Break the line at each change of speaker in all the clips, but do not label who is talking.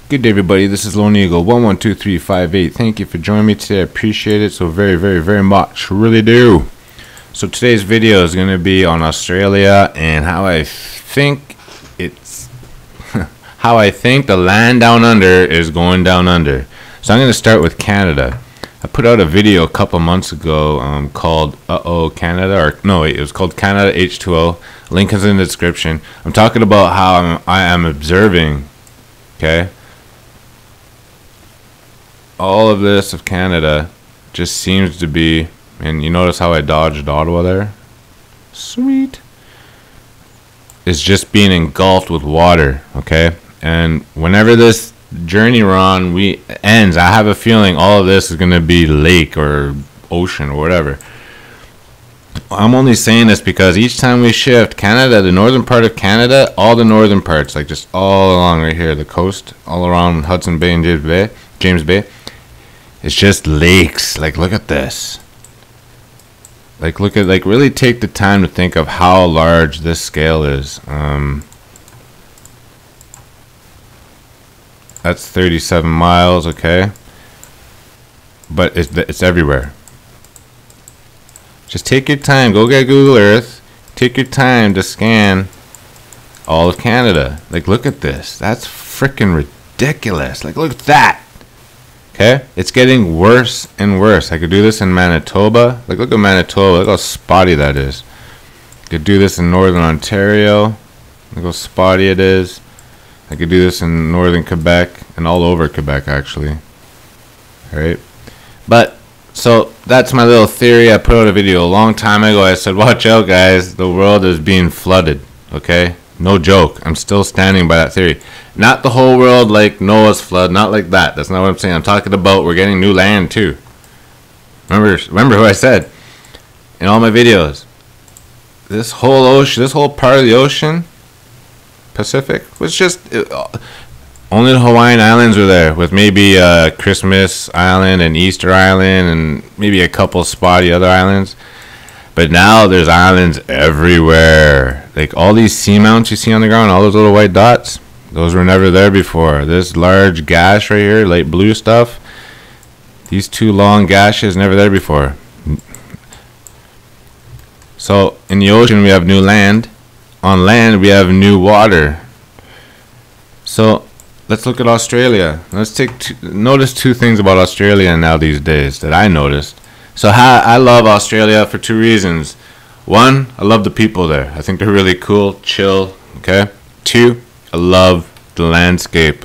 Good day, everybody. This is Lone Eagle 112358. Thank you for joining me today. I appreciate it so very much. Really do. So today's video is going to be on Australia and how I think the land down under is going down under. So I'm going to start with Canada. I put out a video a couple months ago called Canada, it was called Canada H2O. Link is in the description. I'm talking about how I am observing, okay, all of this of Canada just seems to be, and you notice how I dodged Ottawa there? Sweet. It's just being engulfed with water, okay? And whenever this journey we're on ends, I have a feeling all of this is going to be lake or ocean or whatever. I'm only saying this because each time we shift, Canada, the northern part of Canada, all the northern parts, like just all along right here, the coast, all around Hudson Bay and James Bay, it's just lakes. Like, look at this. Like, really take the time to think of how large this scale is. That's 37 miles, okay? But it's everywhere. Just take your time. Go get Google Earth. Take your time to scan all of Canada. Like, look at this. That's freaking ridiculous. Like, look at that. Okay? It's getting worse and worse. I could do this in Manitoba. Like, look at Manitoba. Look how spotty that is. I could do this in Northern Ontario. Look how spotty it is. I could do this in Northern Quebec and all over Quebec, actually. Alright? But, so, that's my little theory. I put out a video a long time ago. I said, watch out, guys. The world is being flooded. Okay? No joke. I'm still standing by that theory. Not the whole world like Noah's flood. Not like that. That's not what I'm saying. I'm talking about we're getting new land too. Remember who I said in all my videos. This whole ocean, this whole part of the ocean, Pacific, was just only the Hawaiian Islands were there, with maybe Christmas Island and Easter Island and maybe a couple spotty other islands. But now there's islands everywhere. Like all these seamounts you see on the ground, all those little white dots, those were never there before. This large gash right here, light blue stuff, these two long gashes, never there before. So in the ocean we have new land. On land we have new water. So let's look at Australia. Let's notice two things about Australia now these days that I noticed. So I love Australia for two reasons. One, I love the people there. I think they're really cool, chill, okay? Two, I love the landscape.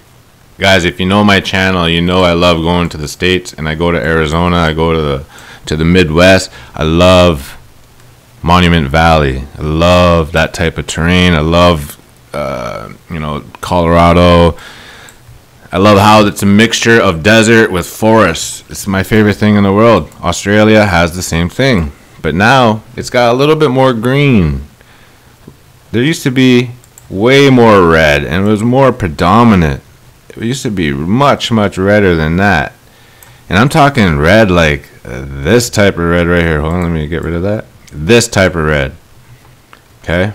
Guys, if you know my channel, you know I love going to the States, and I go to Arizona, I go to the Midwest. I love Monument Valley. I love that type of terrain. I love, Colorado. I love how it's a mixture of desert with forest. It's my favorite thing in the world. Australia has the same thing, but now it's got a little bit more green. There used to be way more red, and it was more predominant. It used to be much redder than that. And I'm talking red like this type of red right here. Hold on, let me get rid of that. This type of red. Okay?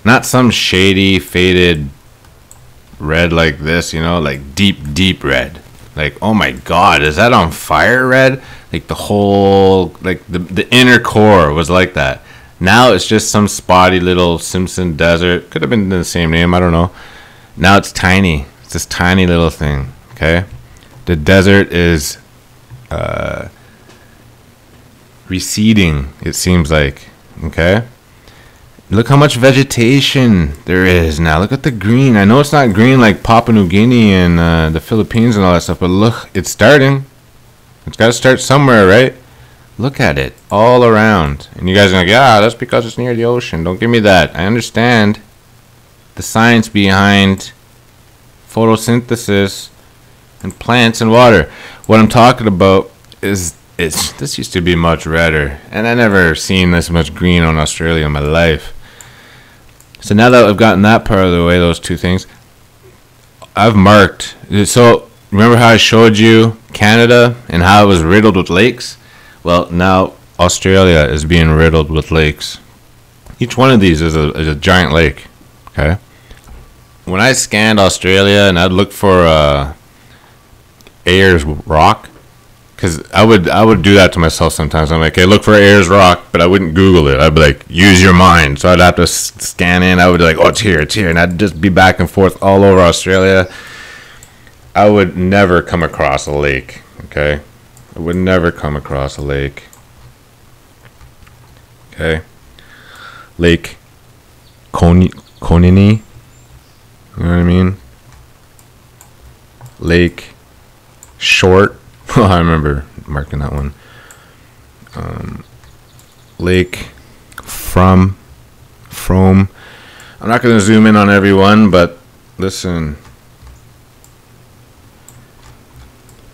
Not some shady, faded red like this, like deep red. Like, oh my god, is that on fire red? Like the whole, like the inner core was like that. Now it's just some spotty little Simpson desert. Could have been the same name, I don't know. Now it's tiny. It's this tiny little thing, okay? The desert is receding, it seems like, okay? Look how much vegetation there is now. Look at the green. I know it's not green like Papua New Guinea and the Philippines and all that stuff, but look, it's starting. It's got to start somewhere, right? Look at it all around. And you guys are like, yeah, that's because it's near the ocean. Don't give me that. I understand the science behind photosynthesis and plants and water. What I'm talking about is this used to be much redder, and I never seen this much green on Australia in my life. So now that I've gotten that part of the way, those two things, I've marked. So remember how I showed you Canada and how it was riddled with lakes? Well, now Australia is being riddled with lakes. Each one of these is a giant lake, okay? when I scanned Australia and I'd look for Ayers Rock, because I would do that to myself sometimes. I'm like, hey, look for Ayers Rock, but I wouldn't Google it. I'd be like, use your mind. So I'd have to scan in. I would be like, oh, it's here, and I'd just be back and forth all over Australia. I would never come across a lake. Okay, I would never come across a lake. Okay, Lake Konini. You know what I mean? Lake Short. Oh, I remember marking that one. Lake from. I'm not going to zoom in on everyone, but listen.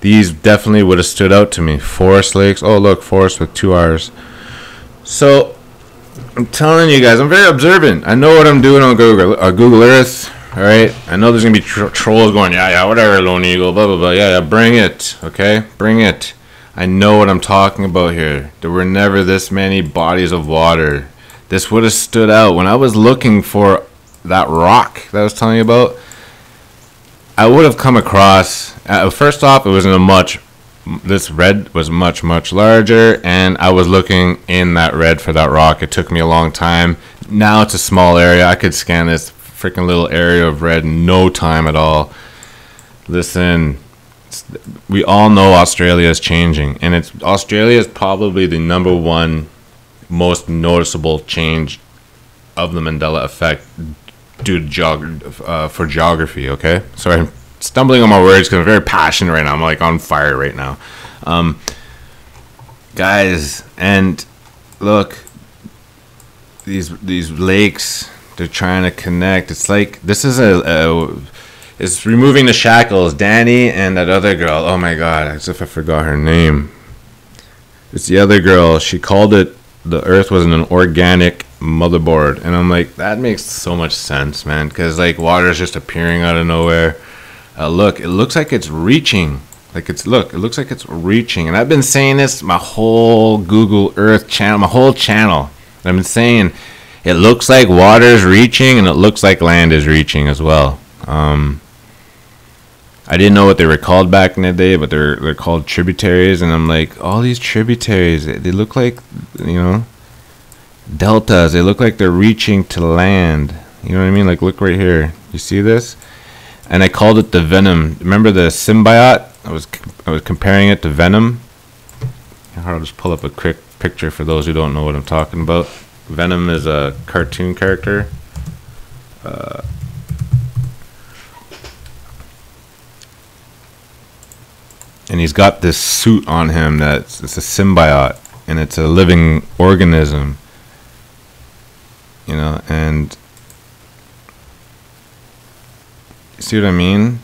These definitely would have stood out to me. Forest lakes. Oh, look, forest with 2 R's. So, I'm telling you guys, I'm very observant. I know what I'm doing on Google Earth. All right, I know there's gonna be trolls going, yeah, whatever, Lone Eagle, blah blah blah, yeah, bring it, okay, bring it. I know what I'm talking about here. There were never this many bodies of water. This would have stood out when I was looking for that rock that I was telling you about. I would have come across. First off, it was in this red was much larger, and I was looking in that red for that rock. It took me a long time. Now it's a small area. I could scan this freaking little area of red in no time at all. Listen, we all know Australia is changing, and Australia is probably the #1 most noticeable change of the Mandela effect due to for geography. Okay, sorry, I'm stumbling on my words because I'm very passionate right now. I'm like on fire right now, guys. And look, these lakes. They're trying to connect. It's like this is it's removing the shackles. Danny and that other girl. Oh my god, as if I forgot her name. It's the other girl. She called it the Earth was an organic motherboard, and I'm like, that makes so much sense, man. Because like water is just appearing out of nowhere. Look, it looks like it's reaching. It looks like it's reaching. And I've been saying this my whole Google Earth channel, my whole channel. I've been saying. It looks like water is reaching, and it looks like land is reaching as well. I didn't know what they were called back in the day, but they're called tributaries, and I'm like, all these tributaries, they look like, deltas. They look like they're reaching to land. You know what I mean? Like, look right here. You see this? And I called it the venom. Remember the symbiote? I was comparing it to venom. I'll just pull up a quick picture for those who don't know what I'm talking about. Venom is a cartoon character. And he's got this suit on him it's a symbiote, and it's a living organism. And you see what I mean?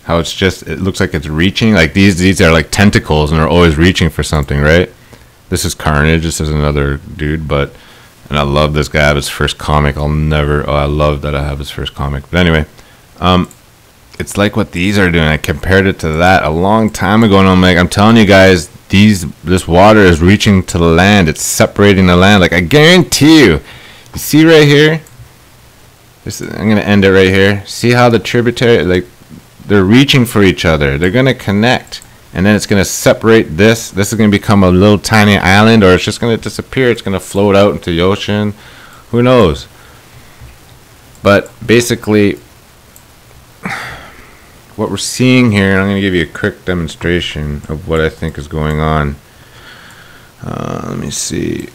How it looks like it's reaching. Like these are like tentacles, and they're always reaching for something, right? This is Carnage. This is another dude, and I love this guy. I have his first comic. I love that I have his first comic. But anyway, it's like what these are doing. I compared it to that a long time ago, and I'm like, I'm telling you guys, this water is reaching to the land. It's separating the land. Like, I guarantee you. You see right here? I'm gonna end it right here. See how the tributary, like, they're reaching for each other. They're gonna connect. And then it's going to separate this. This is going to become a little tiny island, or it's just going to disappear. It's going to float out into the ocean. Who knows? But basically, what we're seeing here, and I'm going to give you a quick demonstration of what I think is going on. Let me see.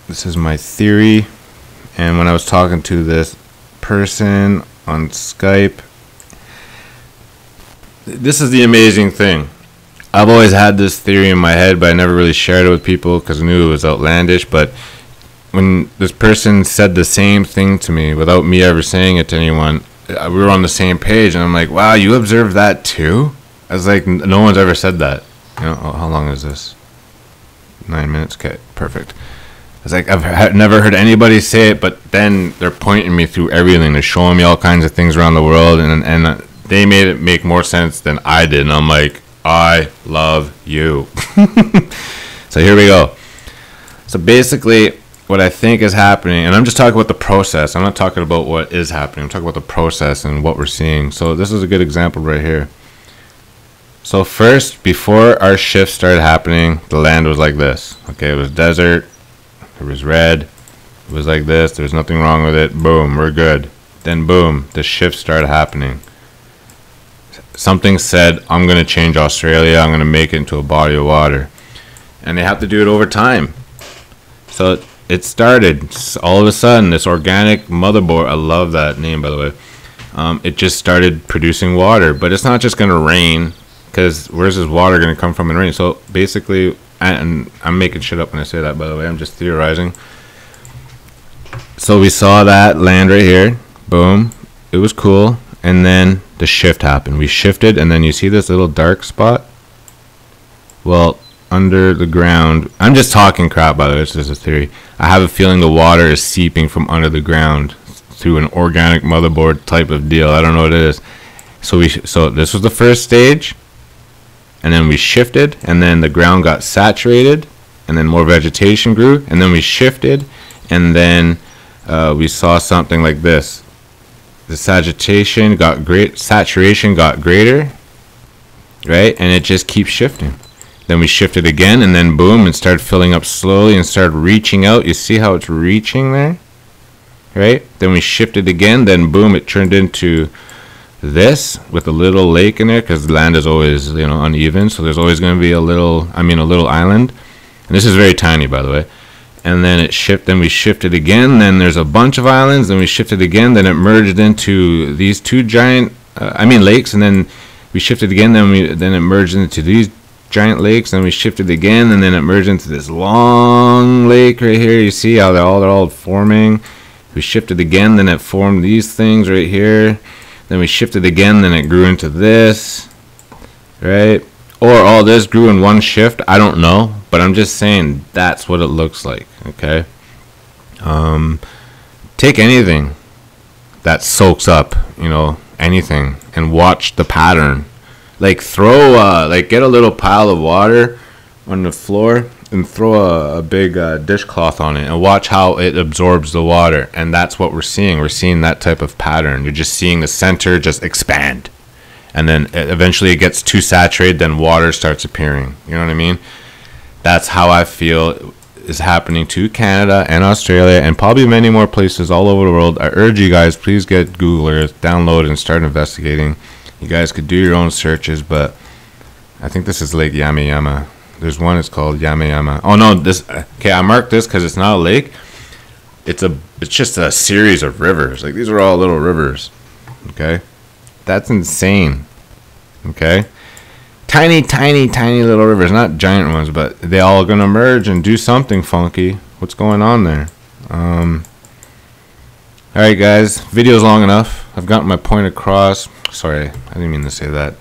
This is my theory. And when I was talking to this person on Skype, this is the amazing thing. I've always had this theory in my head, but I never really shared it with people because I knew it was outlandish. But when this person said the same thing to me without me ever saying it to anyone, we were on the same page, and I'm like, wow, you observed that too? I was like, no one's ever said that. How long is this? 9 minutes? Okay, perfect. I was like, I've never heard anybody say it, but then they're pointing me through everything. They're showing me all kinds of things around the world, and they made it make more sense than I did. And I'm like, I love you. So here we go. So basically, what I think is happening, and I'm just talking about the process. I'm not talking about what is happening. I'm talking about the process and what we're seeing. So this is a good example right here. So first, before our shift started happening, the land was like this. Okay, it was desert. It was red. It was like this. There's nothing wrong with it. Boom, we're good. Then boom, the shift started happening. Something said, I'm going to change Australia. I'm going to make it into a body of water. And they have to do it over time. So it started all of a sudden, this organic motherboard. I love that name, by the way. It just started producing water. But it's not just going to rain, because where's this water going to come from in rain? So basically, and I'm making shit up when I say that, by the way. I'm just theorizing. So we saw that land right here. Boom. It was cool. And then the shift happened. We shifted, and then you see this little dark spot? Well, under the ground, I'm just talking crap, by the way, it's just a theory. I have a feeling the water is seeping from under the ground through an organic motherboard type of deal. I don't know what it is. So this was the first stage, and then we shifted, and then the ground got saturated, and then more vegetation grew, and then we shifted, and then we saw something like this. The saturation got greater, right? And it just keeps shifting. Then we shifted again, and then boom, and started filling up slowly and started reaching out. You see how it's reaching there, right? Then we shifted again, then boom, it turned into this with a little lake in there, because the land is always, you know, uneven. So there's always going to be a little island. And this is very tiny, by the way. And then then we shifted again, then there's a bunch of islands, then we shifted again, then it merged into these two giant, lakes, and then we shifted again, then it merged into these giant lakes, then we shifted again, and then it merged into this long lake right here. You see how they're all forming. We shifted again, then it formed these things right here. Then we shifted again, then it grew into this, right? Or all this grew in one shift. I don't know, but I'm just saying that's what it looks like. Okay. Take anything that soaks up, you know, anything, and watch the pattern. Like get a little pile of water on the floor and throw a big dishcloth on it and watch how it absorbs the water. And that's what we're seeing. We're seeing that type of pattern. You're just seeing the center just expand. And then eventually it gets too saturated, then water starts appearing. You know what I mean? That's how I feel is happening to Canada and Australia and probably many more places all over the world. I urge you guys, please get Google Earth, download and start investigating. You guys could do your own searches, but I think this is Lake Yamayama. There's one, it's called Yamayama. Oh no, okay, I marked this because it's not a lake. It's just a series of rivers. Like, these are all little rivers. Okay? That's insane. Okay? Tiny little rivers, not giant ones, but they all gonna merge and do something funky. What's going on there? Alright guys, video's long enough. I've gotten my point across. Sorry, I didn't mean to say that.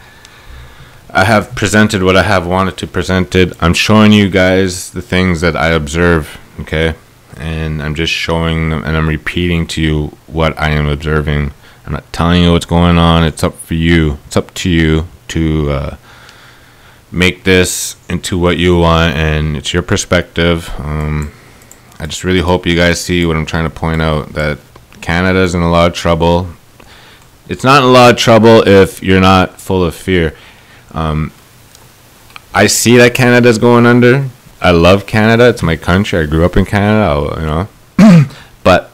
I have presented what I have wanted to present it. I'm showing you guys the things that I observe, okay? And I'm just showing them, and I'm repeating to you what I am observing. I'm not telling you what's going on. It's up for you. It's up to you to make this into what you want, and it's your perspective. I just really hope you guys see what I'm trying to point out, that Canada's in a lot of trouble. It's not in a lot of trouble if you're not full of fear. I see that Canada's going under. I love Canada. It's my country. I grew up in Canada, you know. But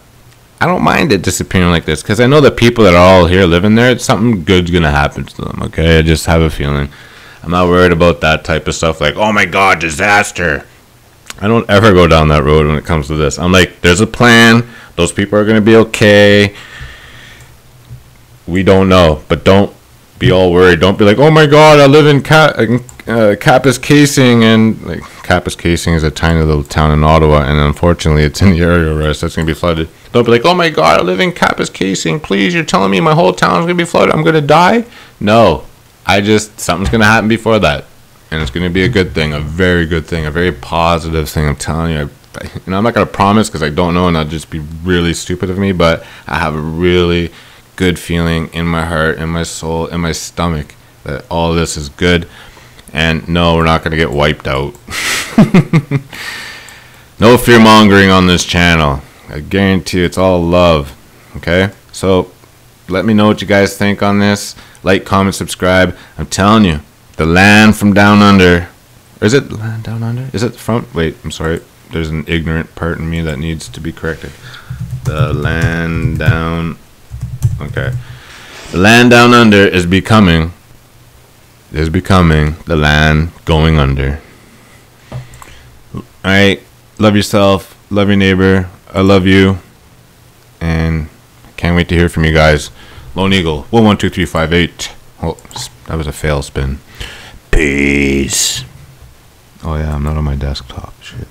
I don't mind it disappearing like this, because I know the people that are all here living there, something good's going to happen to them, okay? I just have a feeling. I'm not worried about that type of stuff like, oh my God, disaster. I don't ever go down that road when it comes to this. I'm like, there's a plan. Those people are going to be okay. We don't know, but don't be all worried. Don't be like, oh my God, I live in Kapuskasing, Casing, and like Kapuskasing Casing is a tiny little town in Ottawa, and unfortunately it's in the area where it's going to be flooded. Don't be like, oh my God, I live in Kapuskasing Casing. Please, you're telling me my whole town's going to be flooded? I'm going to die? No, something's going to happen before that, and it's going to be a good thing, a very good thing, a very positive thing. I'm telling you. I'm not going to promise because I don't know, and that'd just be really stupid of me, but I have a really good feeling in my heart, in my soul, in my stomach that all this is good. And no, we're not going to get wiped out. No fear mongering on this channel. I guarantee you it's all love. Okay? So let me know what you guys think on this. Like, comment, subscribe. I'm telling you, the land from down under. Or is it land down under? Is it from? Wait, I'm sorry. There's an ignorant part in me that needs to be corrected. The land down. Okay. The land down under is becoming the land going under. Alright. Love yourself. Love your neighbor. I love you. And can't wait to hear from you guys. Lone Eagle 112358. Oh, that was a fail spin. Peace. Oh yeah, I'm not on my desktop. Shit.